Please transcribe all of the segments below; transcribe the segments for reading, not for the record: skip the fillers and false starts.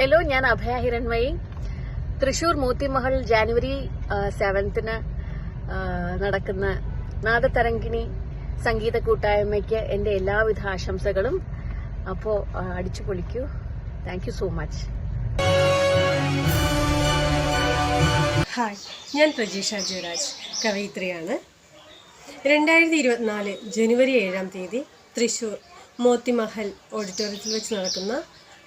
Hello, ഞാൻ അഭയ Hiranmayi. Thrissur Moti Mahal January 7th നടക്കുന്ന നാദതരംഗിണി സംഗീത കൂട്ടായ്മയ്ക്ക് എൻ്റെ എല്ലാവിധ ആശംസകളും. അപ്പോൾ അടിച്ചു പൊളിക്കൂ. Thank you so much. Hi, ഞാൻ പ്രജീഷ ജയരാജ്, കവയിത്രിയാണ്. 2024 ജനുവരി 7 തൃശൂർ മോത്തിമഹൽ ഓഡിറ്റോറിയത്തിൽ വെച്ച് നടക്കുന്ന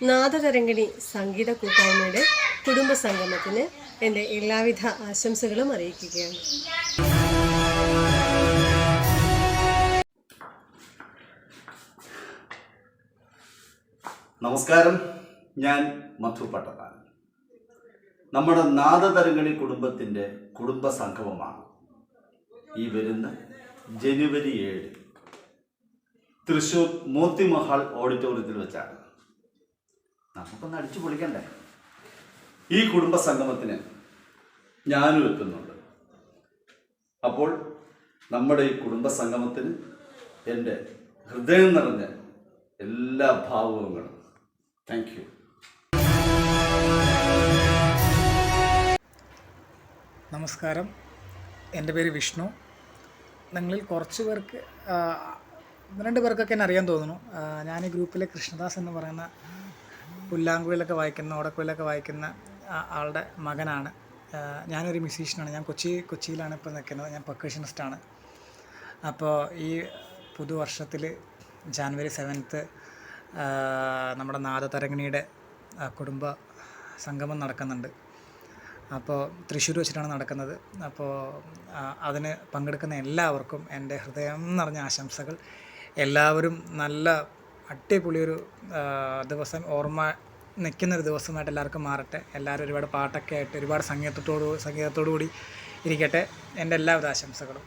നാദതരംഗിണി സംഗീത കൂട്ടായ്മയുടെ കുടുംബ സംഗമത്തിന് എൻ്റെ എല്ലാവിധ ആശംസകളും അറിയിക്കുകയാണ്. നമസ്കാരം, ഞാൻ മധു പട്ടത്താൻ. നമ്മുടെ നാദതരംഗിണി കുടുംബത്തിൻ്റെ കുടുംബ സംഗമമാണ് ഈ വരുന്ന ജനുവരി 7 തൃശ്ശൂർ മോത്തിമഹൽ ഓഡിറ്റോറിയത്തിൽ വെച്ചാണ്. നമുക്കൊന്ന് അടിച്ചു പൊളിക്കണ്ടേ? ഈ കുടുംബ സംഗമത്തിന് ഞാനും എത്തുന്നുണ്ട്. അപ്പോൾ നമ്മുടെ ഈ കുടുംബ സംഗമത്തിന് എൻ്റെ ഹൃദയം നിറഞ്ഞ എല്ലാ ഭാവുകങ്ങളും. Thank you. നമസ്കാരം, എൻ്റെ പേര് വിഷ്ണു. നിങ്ങളിൽ കുറച്ച് പേർക്ക് 2 പേർക്കൊക്കെ എന്നെ അറിയാൻ തോന്നുന്നു. ഞാൻ ഈ ഗ്രൂപ്പിലെ കൃഷ്ണദാസ് എന്ന് പറയുന്ന പുല്ലാങ്കുഴലൊക്കെ വായിക്കുന്ന, ഓടക്കുഴലൊക്കെ വായിക്കുന്ന ആളുടെ മകനാണ്. ഞാനൊരു മ്യൂസീഷ്യനാണ്. ഞാൻ കൊച്ചിയിലാണ് ഇപ്പോൾ നിൽക്കുന്നത്. ഞാൻ പെർക്കഷനിസ്റ്റാണ്. അപ്പോൾ ഈ പുതുവർഷത്തിൽ ജാനുവരി 7th നമ്മുടെ നാദതരംഗിണിയുടെ കുടുംബ സംഗമം നടക്കുന്നുണ്ട്. അപ്പോൾ തൃശ്ശൂർ വെച്ചിട്ടാണ് നടക്കുന്നത്. അപ്പോൾ അതിന് പങ്കെടുക്കുന്ന എല്ലാവർക്കും എൻ്റെ ഹൃദയം നിറഞ്ഞ ആശംസകൾ. എല്ലാവരും നല്ല അടിപൊളിയൊരു ദിവസം, ഓർമ്മ നിൽക്കുന്നൊരു ദിവസമായിട്ട് എല്ലാവർക്കും മാറട്ടെ. എല്ലാവരും ഒരുപാട് പാട്ടൊക്കെ ആയിട്ട് ഒരുപാട് സംഗീതത്തോടു കൂടി ഇരിക്കട്ടെ. എൻ്റെ എല്ലാവിധ ആശംസകളും.